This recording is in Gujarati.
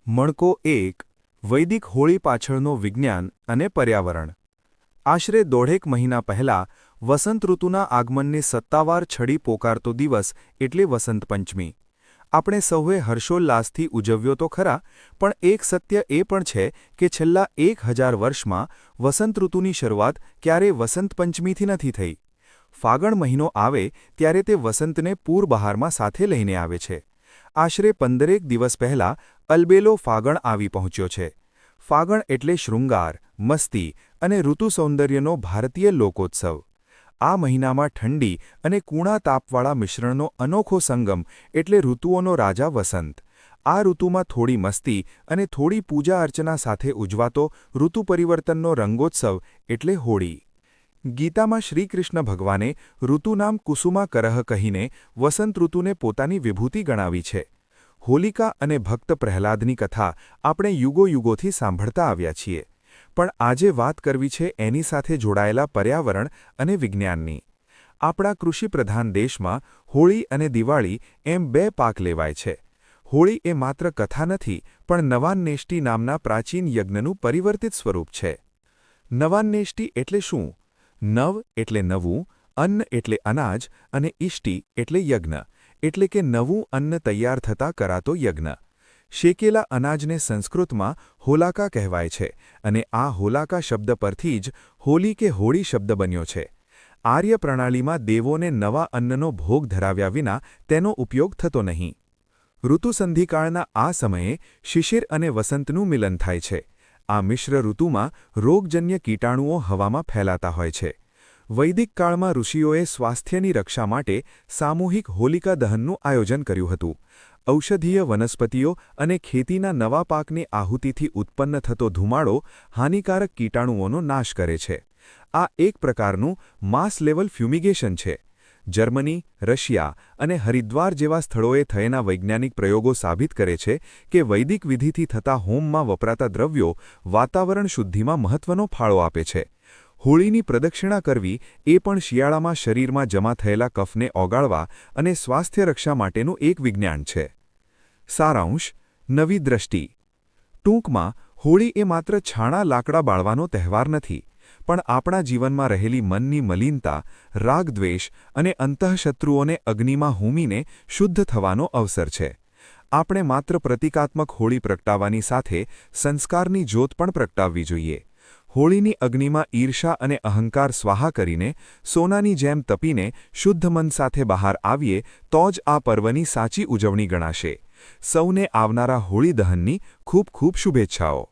મણકો 1 વૈદિક હોળી પાછળનો વિજ્ઞાન અને પર્યાવરણ આશરે દોઢેક મહિના પહેલા વસંત ઋતુના આગમનને સત્તાવાર છડી પોકારતો દિવસ એટલે વસંત પંચમી. આપણે સૌએ હર્ષોલ્લાસથી ઉજવ્યો તો ખરા, પણ એક સત્ય એ પણ છે કે છેલ્લા 1000 વર્ષમાં વસંત ઋતુની શરૂઆત ક્યારેય વસંત પંચમીથી નથી થઈ. ફાગણ મહિનો આવે ત્યારે તે વસંતને પૂરબહારમાં સાથે લઈને આવે છે. આશરે 15 દિવસ પહેલાં અલબેલો ફાગણ આવી પહોંચ્યો છે. ફાગણ એટલે શૃંગાર, મસ્તી અને ઋતુ સૌંદર્યનો ભારતીય લોકોત્સવ. આ મહિનામાં ઠંડી અને કૂણા તાપવાળા મિશ્રણનો અનોખો સંગમ એટલે ઋતુઓનો રાજા વસંત. આ ઋતુમાં થોડી મસ્તી અને થોડી પૂજા અર્ચના સાથે ઉજવાતો ઋતુ પરિવર્તનનો રંગોત્સવ એટલે હોળી. ગીતામાં શ્રીકૃષ્ણ ભગવાને ઋતુનામ કુસુમા કરહ કહીને વસંત ઋતુને પોતાની વિભૂતિ ગણાવી છે. હોલિકા અને ભક્ત પ્રહલાદની કથા આપણે યુગોયુગોથી સાંભળતા આવ્યા છીએ. પણ આજે વાત કરવી છે એની સાથે જોડાયેલા પર્યાવરણ અને વિજ્ઞાનની. આપણા કૃષિપ્રધાન દેશમાં હોળી અને દિવાળી એમ બે પાક લેવાય છે. હોળી એ માત્ર કથા નથી, પણ નવાન્નેષ્ટિ નામના પ્રાચીન યજ્ઞનું પરિવર્તિત સ્વરૂપ છે. નવાન્નેષ્ટિ એટલે શું? નવ એટલે નવું, અન્ન એટલે અનાજ અને ઇષ્ટિ એટલે યજ્ઞ, એટલે કે નવું અન્ન તૈયાર થતાં કરાતો યજ્ઞ. શેકેલા અનાજને સંસ્કૃતમાં હોલાકા કહેવાય છે અને આ હોલાકા શબ્દ પરથી જ હોલી કે હોળી શબ્દ બન્યો છે. આર્ય પ્રણાલીમાં દેવોને નવા અન્નનો ભોગ ધરાવ્યા વિના તેનો ઉપયોગ થતો નહીં. ઋતુસંધિકાળના આ સમયે શિશિર અને વસંતનું મિલન થાય છે. આ મિશ્ર ઋતુમાં રોગજન્ય કીટાણુઓ હવામાં ફેલાતા હોય છે. વૈદિક કાળમાં ઋષિઓએ સ્વાસ્થ્યની રક્ષા માટે સામૂહિક હોલિકા દહનનું આયોજન કર્યું હતું. ઔષધીય વનસ્પતિઓ અને ખેતીના નવા પાકની આહુતિથી ઉત્પન્ન થતો ધુમાડો હાનિકારક કીટાણુઓનો નાશ કરે છે. આ એક પ્રકારનું માસ લેવલ ફ્યુમિગેશન છે. જર્મની, રશિયા અને હરિદ્વાર જેવા સ્થળોએ થયેલા વૈજ્ઞાનિક પ્રયોગો સાબિત કરે છે કે વૈદિક વિધિથી થતા હોમમાં વપરાતા દ્રવ્યો વાતાવરણ શુદ્ધિમાં મહત્વનો ફાળો આપે છે. હોળીની પ્રદક્ષિણા કરવી એ પણ શિયાળામાં શરીરમાં જમા થયેલા કફને ઓગાળવા અને સ્વાસ્થ્ય રક્ષા માટેનું એક વિજ્ઞાન છે. સારાંશ: નવી દ્રષ્ટિ. ટૂંકમાં, હોળી એ માત્ર છાણા લાકડા બાળવાનો તહેવાર નથી, પણ આપણા જીવનમાં રહેલી મનની મલિનતા, રાગદ્વેષ અને અંતઃશત્રુઓને અગ્નિમાં હોમીને શુદ્ધ થવાનો અવસર છે. આપણે માત્ર પ્રતિકાત્મક હોળી પ્રગટાવવાની સાથે સંસ્કારની જ્યોત પણ પ્રગટાવવી જોઈએ. હોળીની અગ્નિમાં ઈર્ષા અને અહંકાર સ્વાહા કરીને, સોનાની જેમ તપીને શુદ્ધ મન સાથે બહાર આવીએ તો જ આ પર્વની સાચી ઉજવણી ગણાશે. સૌને આવનારા હોળી દહનની ખૂબ ખૂબ શુભેચ્છાઓ.